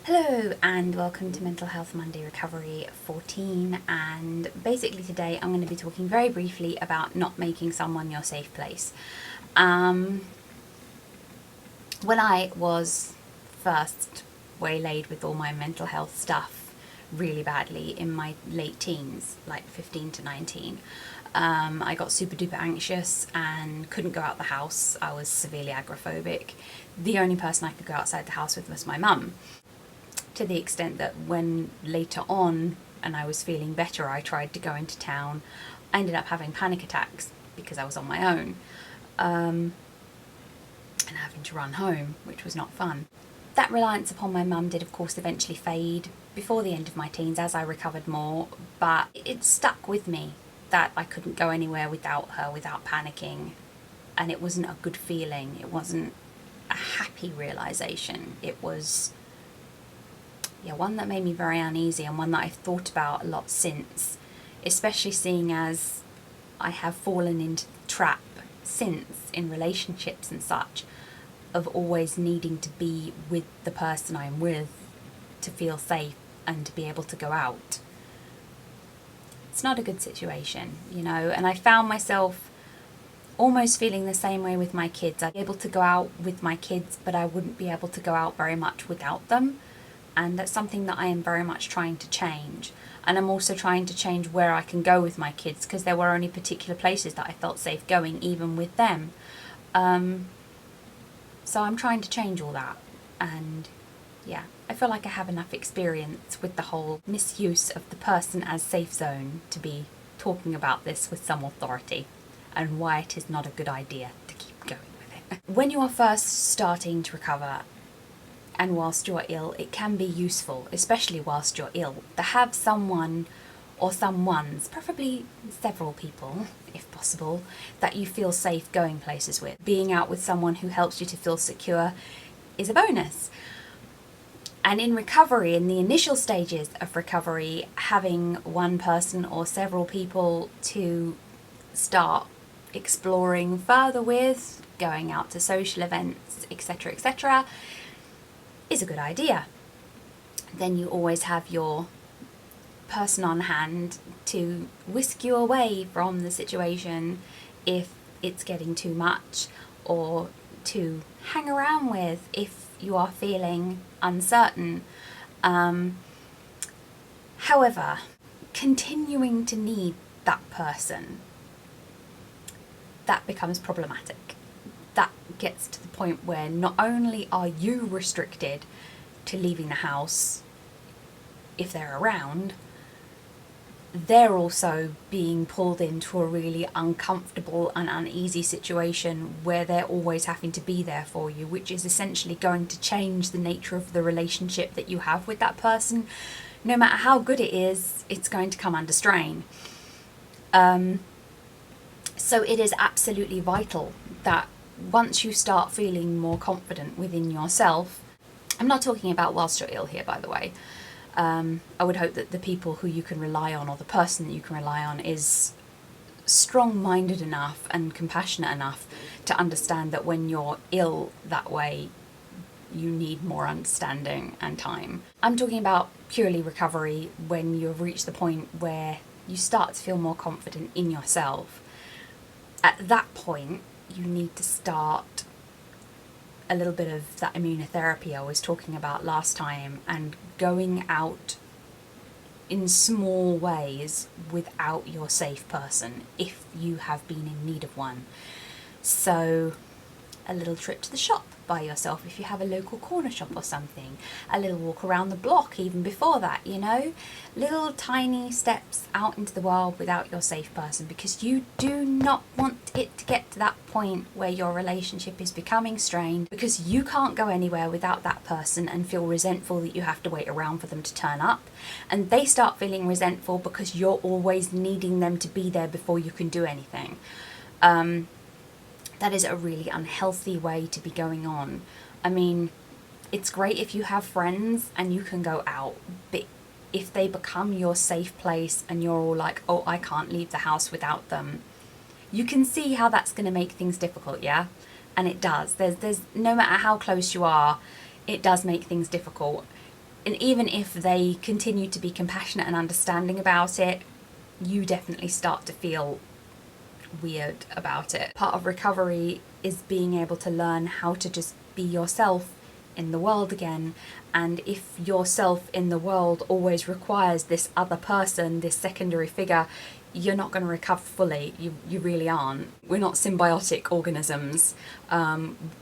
Hello and welcome to Mental Health Monday Recovery 14, and basically today I'm going to be talking very briefly about not making someone your safe place. When I was first waylaid with all my mental health stuff really badly in my late teens, like 15 to 19, I got super duper anxious and couldn't go out the house. I was severely agoraphobic. The only person I could go outside the house with was my mum. To the extent that when later on and I was feeling better, I tried to go into town, I ended up having panic attacks because I was on my own, and having to run home, which was not fun. That reliance upon my mum did of course eventually fade before the end of my teens as I recovered more, but it stuck with me that I couldn't go anywhere without her, without panicking, and it wasn't a good feeling. It wasn't a happy realization. It was one that made me very uneasy, and one that I've thought about a lot since, especially seeing as I have fallen into the trap since in relationships and such of always needing to be with the person I'm with to feel safe and to be able to go out. It's not a good situation, and I found myself almost feeling the same way with my kids. I'd be able to go out with my kids, but I wouldn't be able to go out very much without them. And that's something that I am very much trying to change. And I'm also trying to change where I can go with my kids, because there were only particular places that I felt safe going, even with them. So I'm trying to change all that. And I feel like I have enough experience with the whole misuse of the person as safe zone to be talking about this with some authority, and why it is not a good idea to keep going with it. When you are first starting to recover, and whilst you're ill, it can be useful, especially whilst you're ill, to have someone or someones, preferably several people, if possible, that you feel safe going places with. Being out with someone who helps you to feel secure is a bonus. And in recovery, in the initial stages of recovery, having one person or several people to start exploring further with, going out to social events, etc., is a good idea. Then you always have your person on hand to whisk you away from the situation if it's getting too much, or to hang around with if you are feeling uncertain. However, continuing to need that person, that becomes problematic. That gets to the point where not only are you restricted to leaving the house if they're around, they're also being pulled into a really uncomfortable and uneasy situation where they're always having to be there for you, which is essentially going to change the nature of the relationship that you have with that person. No matter how good it is, it's going to come under strain. So it is absolutely vital that once you start feeling more confident within yourself, I'm not talking about whilst you're ill here, by the way. I would hope that the people who you can rely on, or the person that you can rely on, is strong-minded enough and compassionate enough to understand that when you're ill that way, you need more understanding and time. I'm talking about purely recovery, when you've reached the point where you start to feel more confident in yourself. At that point, you need to start a little bit of that immunotherapy I was talking about last time, and going out in small ways without your safe person if you have been in need of one. So a little trip to the shop by yourself if you have a local corner shop or something, a little walk around the block even before that, little tiny steps out into the world without your safe person, because you do not want it to get to that point where your relationship is becoming strained because you can't go anywhere without that person and feel resentful that you have to wait around for them to turn up, and they start feeling resentful because you're always needing them to be there before you can do anything. That is a really unhealthy way to be going on. I mean, it's great if you have friends and you can go out, but if they become your safe place and you're all like, oh, I can't leave the house without them, you can see how that's going to make things difficult, yeah? And it does. There's no matter how close you are, it does make things difficult. And even if they continue to be compassionate and understanding about it, you definitely start to feel weird about it. Part of recovery is being able to learn how to just be yourself in the world again. And if yourself in the world always requires this other person, this secondary figure, you're not going to recover fully. You really aren't. We're not symbiotic organisms.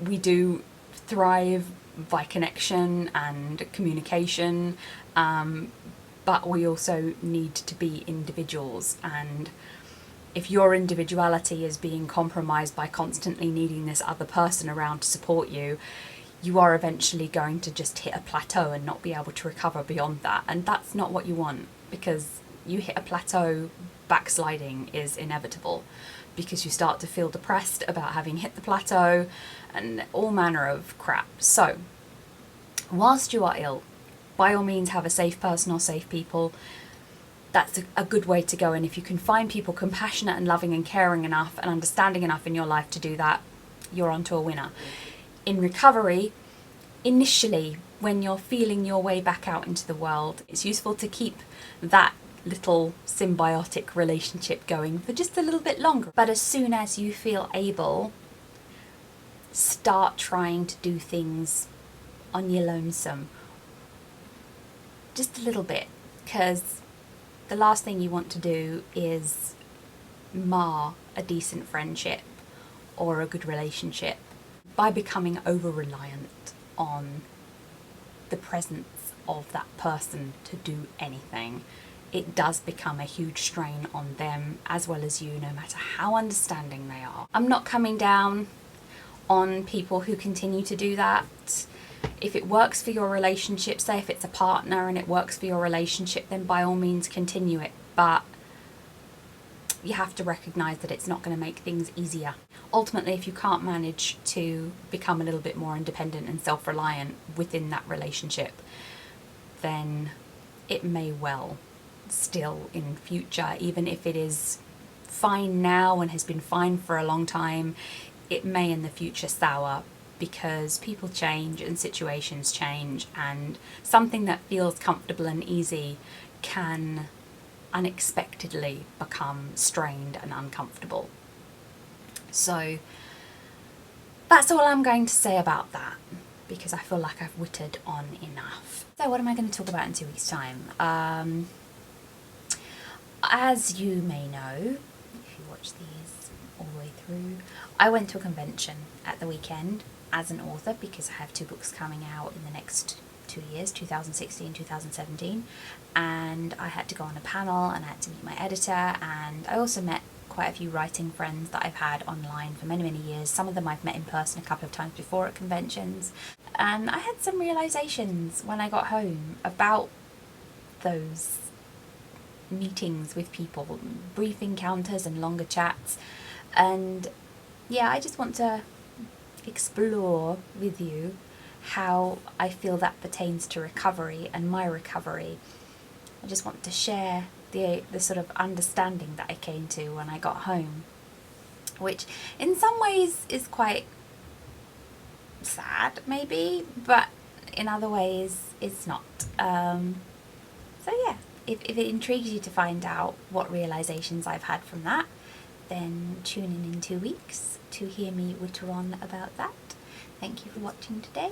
We do thrive by connection and communication, but we also need to be individuals. And if your individuality is being compromised by constantly needing this other person around to support you, you are eventually going to just hit a plateau and not be able to recover beyond that. And that's not what you want, because you hit a plateau, backsliding is inevitable, because you start to feel depressed about having hit the plateau and all manner of crap. So, whilst you are ill, by all means have a safe person or safe people. That's a good way to go. And if you can find people compassionate and loving and caring enough and understanding enough in your life to do that, you're onto a winner. In recovery, initially, when you're feeling your way back out into the world, it's useful to keep that little symbiotic relationship going for just a little bit longer. But as soon as you feel able, start trying to do things on your lonesome. Just a little bit, because the last thing you want to do is mar a decent friendship or a good relationship by becoming over-reliant on the presence of that person to do anything. It does become a huge strain on them as well as you, no matter how understanding they are. I'm not coming down on people who continue to do that. If it works for your relationship, say if it's a partner and it works for your relationship, then by all means continue it. But you have to recognise that it's not going to make things easier. Ultimately, if you can't manage to become a little bit more independent and self-reliant within that relationship, then it may well still in future, even if it is fine now and has been fine for a long time, it may in the future sour, because people change and situations change, and something that feels comfortable and easy can unexpectedly become strained and uncomfortable. So that's all I'm going to say about that, because I feel like I've whittled on enough. So what am I going to talk about in 2 weeks' time? As you may know, if you watch these all the way through, I went to a convention at the weekend as an author, because I have 2 books coming out in the next 2 years, 2016, 2017, and I had to go on a panel and I had to meet my editor, and I also met quite a few writing friends that I've had online for many, many years. Some of them I've met in person a couple of times before at conventions, and I had some realizations when I got home about those meetings with people, brief encounters and longer chats. And yeah, I just want to explore with you how I feel that pertains to recovery and my recovery. I just want to share the sort of understanding that I came to when I got home, which in some ways is quite sad maybe, but in other ways it's not. So yeah, if it intrigues you to find out what realizations I've had from that, then tune in 2 weeks to hear me whitter on about that. Thank you for watching today.